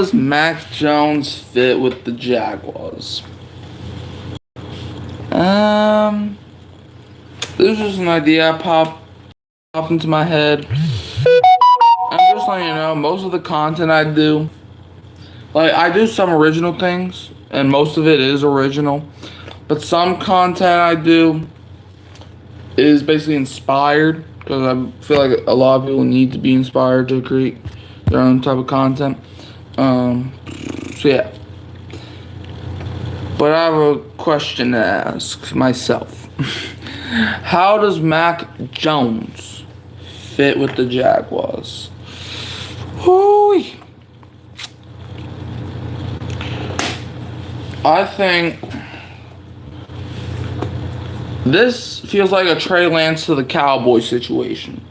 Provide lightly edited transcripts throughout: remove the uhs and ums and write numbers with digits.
does Mac Jones fit with the Jaguars? This is an idea popped into my head. I'm just letting you know, most of the content I do, like I do some original things, and most of it is original. But some content I do is basically inspired because I feel like a lot of people need to be inspired to create their own type of content. So yeah. But I have a question to ask myself. How does Mac Jones fit with the Jaguars? Hoo-wee. I think this feels like a Trey Lance to the Cowboys situation.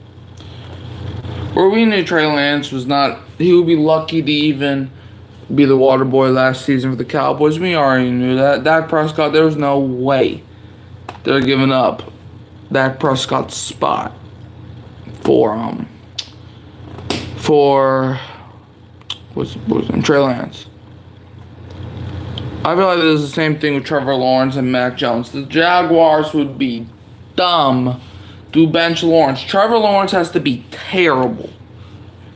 Where we knew Trey Lance was not, he would be lucky to even be the water boy last season for the Cowboys. We already knew that. Dak Prescott, there was no way they're giving up Dak Prescott's spot for what's his name? Trey Lance. I feel like there's the same thing with Trevor Lawrence and Mac Jones. The Jaguars would be dumb to bench Lawrence. Trevor Lawrence has to be terrible.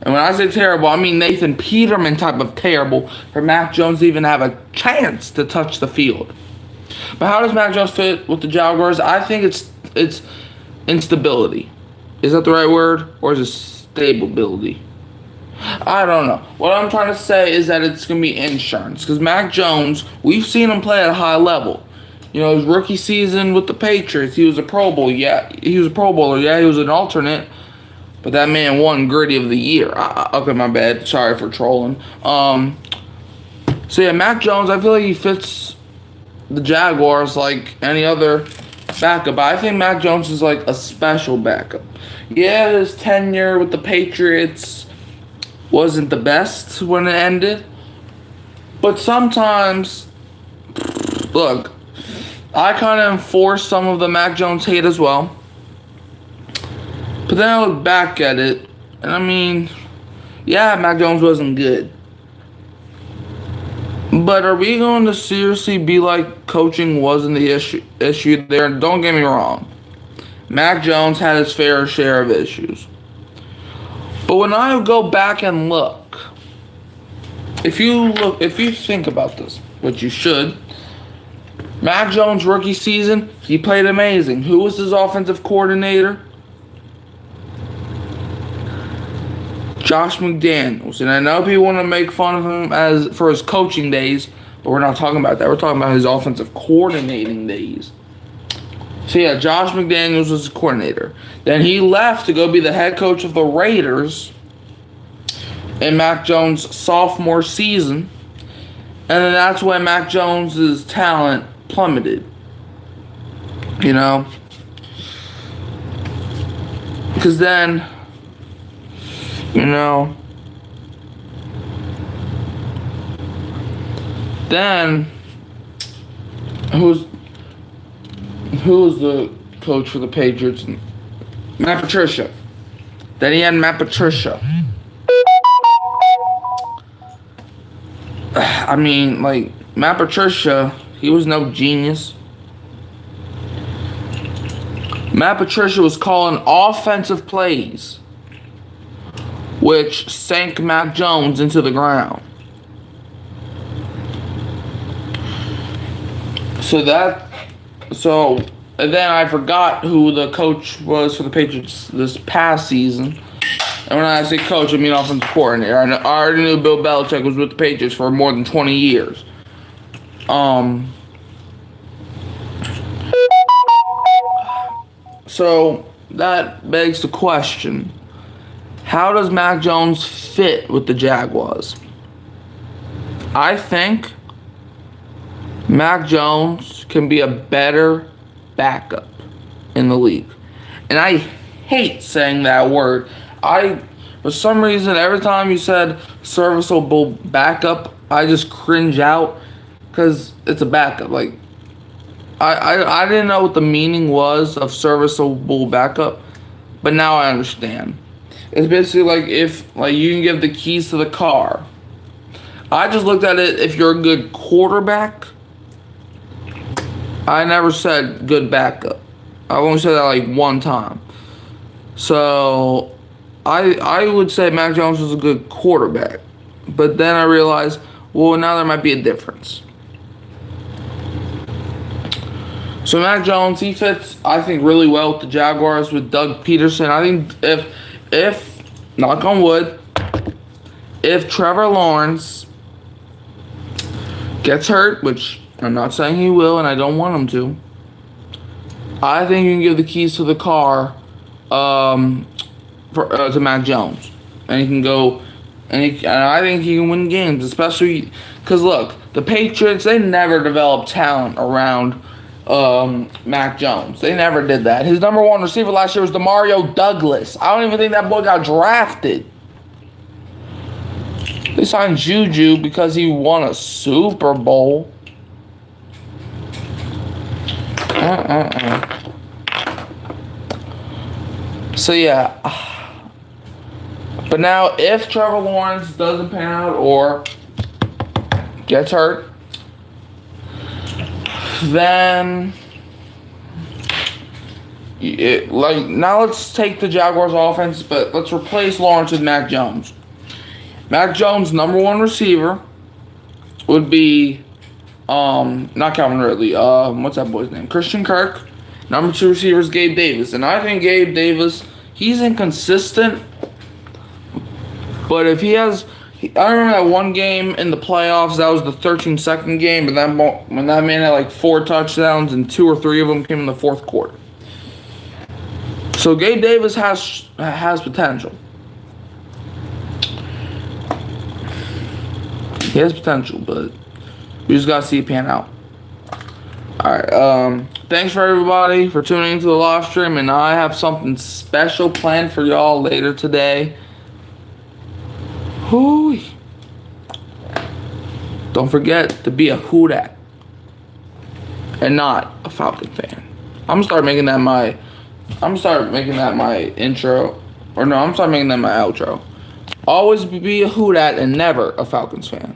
And when I say terrible, I mean Nathan Peterman type of terrible for Mac Jones to even have a chance to touch the field. But how does Mac Jones fit with the Jaguars? I think it's instability. Is that the right word? Or is it stability? I don't know. What I'm trying to say is that it's going to be insurance. Because Mac Jones, we've seen him play at a high level. You know, his rookie season with the Patriots, he was a Pro Bowl. Yeah, he was a Pro Bowler. Yeah, he was an alternate. But that man won Gritty of the Year. Okay, my bad. Sorry for trolling. So yeah, Mac Jones, I feel like he fits the Jaguars like any other backup. I think Mac Jones is like a special backup. Yeah, his tenure with the Patriots wasn't the best when it ended. But sometimes, look, I kind of enforce some of the Mac Jones hate as well. But then I look back at it, and I mean, yeah, Mac Jones wasn't good. But are we going to seriously be like coaching wasn't the issue there? Don't get me wrong. Mac Jones had his fair share of issues. But when I go back and look, if you think about this, which you should, Mac Jones' rookie season, he played amazing. Who was his offensive coordinator? Josh McDaniels. And I know people want to make fun of him for his coaching days, but we're not talking about that. We're talking about his offensive coordinating days. So yeah, Josh McDaniels was his coordinator. Then he left to go be the head coach of the Raiders in Mac Jones' sophomore season. And then that's when Mac Jones' talent plummeted. You know? Because then, you know, then who was the coach for the Patriots? Matt Patricia. Then he had Matt Patricia. I mean, like, Matt Patricia, he was no genius. Matt Patricia was calling offensive plays, which sank Mac Jones into the ground. And then I forgot who the coach was for the Patriots this past season. And when I say coach, I mean offensive coordinator. I already knew Bill Belichick was with the Patriots for more than 20 years. So that begs the question, how does Mac Jones fit with the Jaguars? I think Mac Jones can be a better backup in the league. And I hate saying that word. For some reason, every time you said serviceable backup, I just cringe out because it's a backup. Like, I didn't know what the meaning was of serviceable backup, but now I understand. It's basically like if you can give the keys to the car. I just looked at it if you're a good quarterback. I never said good backup. I only said that like one time. So I would say Mac Jones was a good quarterback. But then I realized, well, now there might be a difference. So Mac Jones, he fits, I think, really well with the Jaguars with Doug Peterson. I think if knock on wood, if Trevor Lawrence gets hurt, which I'm not saying he will, and I don't want him to, I think you can give the keys to the car to Mac Jones, and he can go, and I think he can win games, especially because look, the Patriots, they never developed talent around Mac Jones. They never did that. His number one receiver last year was Demario Douglas. I don't even think that boy got drafted. They signed Juju because he won a Super Bowl. So yeah. But now if Trevor Lawrence doesn't pan out or gets hurt, then now let's take the Jaguars offense, but let's replace Lawrence with Mac Jones. Mac Jones' number one receiver would be not Calvin Ridley. What's that boy's name? Christian Kirk. Number two receiver is Gabe Davis, and I think Gabe Davis, he's inconsistent, but if he has. I remember that one game in the playoffs. That was the 13-second game, and when that man had like 4 touchdowns and 2 or 3 of them came in the fourth quarter. So Gabe Davis has potential. He has potential, but we just gotta see it pan out. All right. Thanks for everybody for tuning into the live stream, and I have something special planned for y'all later today. Hooey. Don't forget to be a Houdat and not a Falcon fan. I'm gonna start making that my intro. Or no, I'm start making that my outro. Always be a Houdat and never a Falcons fan.